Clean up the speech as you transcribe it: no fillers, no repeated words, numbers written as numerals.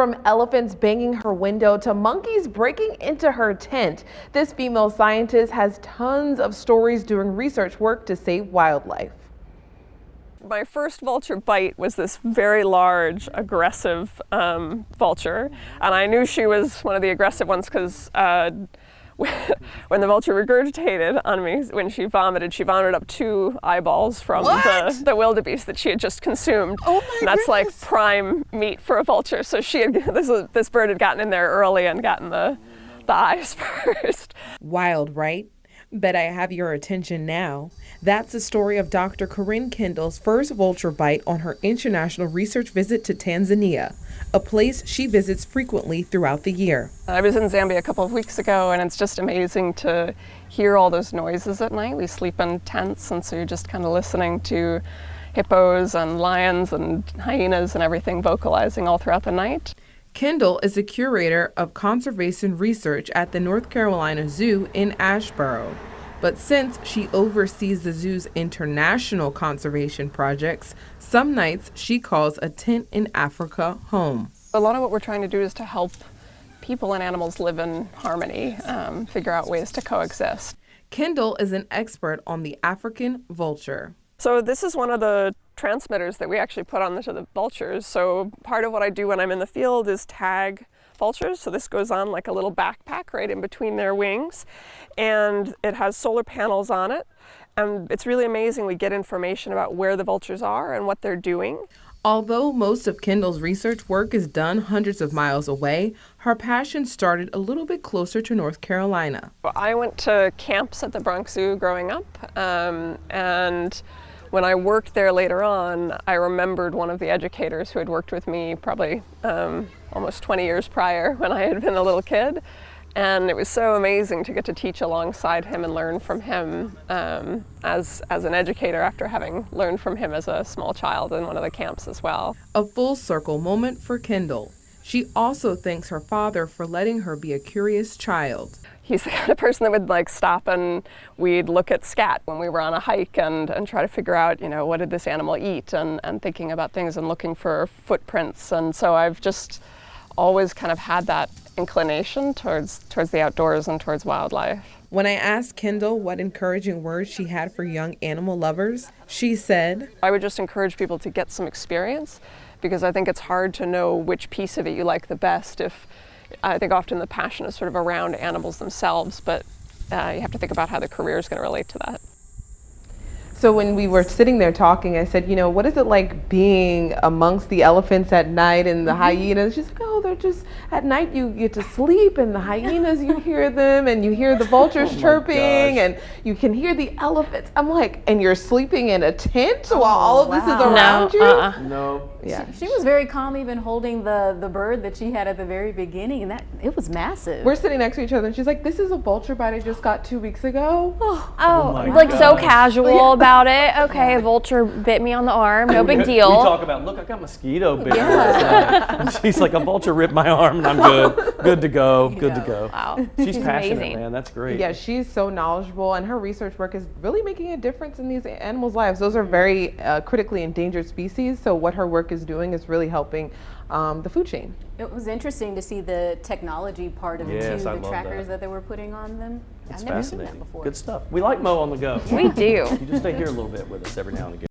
From elephants banging her window to monkeys breaking into her tent, this female scientist has tons of stories doing research work to save wildlife. My first vulture bite was this very large, aggressive vulture, and I knew she was one of the aggressive ones because when the vulture regurgitated on me, when she vomited up 2 eyeballs from the wildebeest that she had just consumed. Oh my and that's goodness. like prime meat for a vulture. So she had this bird had gotten in there early and gotten the eyes first. Wild, right? Bet I have your attention now. That's the story of Dr. Corinne Kendall's first vulture bite on her international research visit to Tanzania, a place she visits frequently throughout the year. I was in Zambia a couple of weeks ago, and it's just amazing to hear all those noises at night. We sleep in tents, and so you're just kind of listening to hippos and lions and hyenas and everything vocalizing all throughout the night. Kendall is the curator of conservation research at the North Carolina Zoo in Asheboro. But since she oversees the zoo's international conservation projects, some nights she calls a tent in Africa home. A lot of what we're trying to do is to help people and animals live in harmony, figure out ways to coexist. Kendall is an expert on the African vulture. So this is one of the transmitters that we actually put on to the vultures. So part of what I do when I'm in the field is tag vultures. So this goes on like a little backpack right in between their wings, and it has solar panels on it. And it's really amazing. We get information about where the vultures are and what they're doing. Although most of Kendall's research work is done hundreds of miles away, her passion started a little bit closer to North Carolina. I went to camps at the Bronx Zoo growing up, and when I worked there later on, I remembered one of the educators who had worked with me probably almost 20 years prior when I had been a little kid. And it was so amazing to get to teach alongside him and learn from him as an educator after having learned from him as a small child in one of the camps as well. A full circle moment for Kendall. She also thanks her father for letting her be a curious child. He's the kind of person that would like stop and we'd look at scat when we were on a hike and try to figure out, what did this animal eat, and thinking about things and looking for footprints. And so I've just always kind of had that inclination towards the outdoors and towards wildlife. When I asked Kendall what encouraging words she had for young animal lovers, she said, I would just encourage people to get some experience, because I think it's hard to know which piece of it you like the best. I think often the passion is sort of around animals themselves, but you have to think about how the career is going to relate to that. So when we were sitting there talking, I said, what is it like being amongst the elephants at night and the hyenas? She's like, oh, they're just, at night you get to sleep, and the hyenas, you hear them, and you hear the vultures chirping, and you can hear the elephants. I'm like, and you're sleeping in a tent while all of this is around you? No. Yeah. She was very calm, even holding the bird that she had at the very beginning, and it was massive. We're sitting next to each other, and she's like, this is a vulture bite I just got 2 weeks ago. Like so casual about it. Okay, a vulture bit me on the arm. No big deal. We talk about, look, I got mosquito bit. She's like, a vulture ripped my arm and I'm good. Good to go. Good to go. Wow. She's passionate, amazing. man. That's great. Yeah, she's so knowledgeable, and her research work is really making a difference in these animals' lives. Those are very critically endangered species, so what her work is doing is really helping the food chain. It was interesting to see the technology part of it Yes, too, I the love trackers that. that they were putting on them. It's I've never seen fascinating. that before. Good stuff. We like Mo on the go. We do. You just stay here a little bit with us every now and again.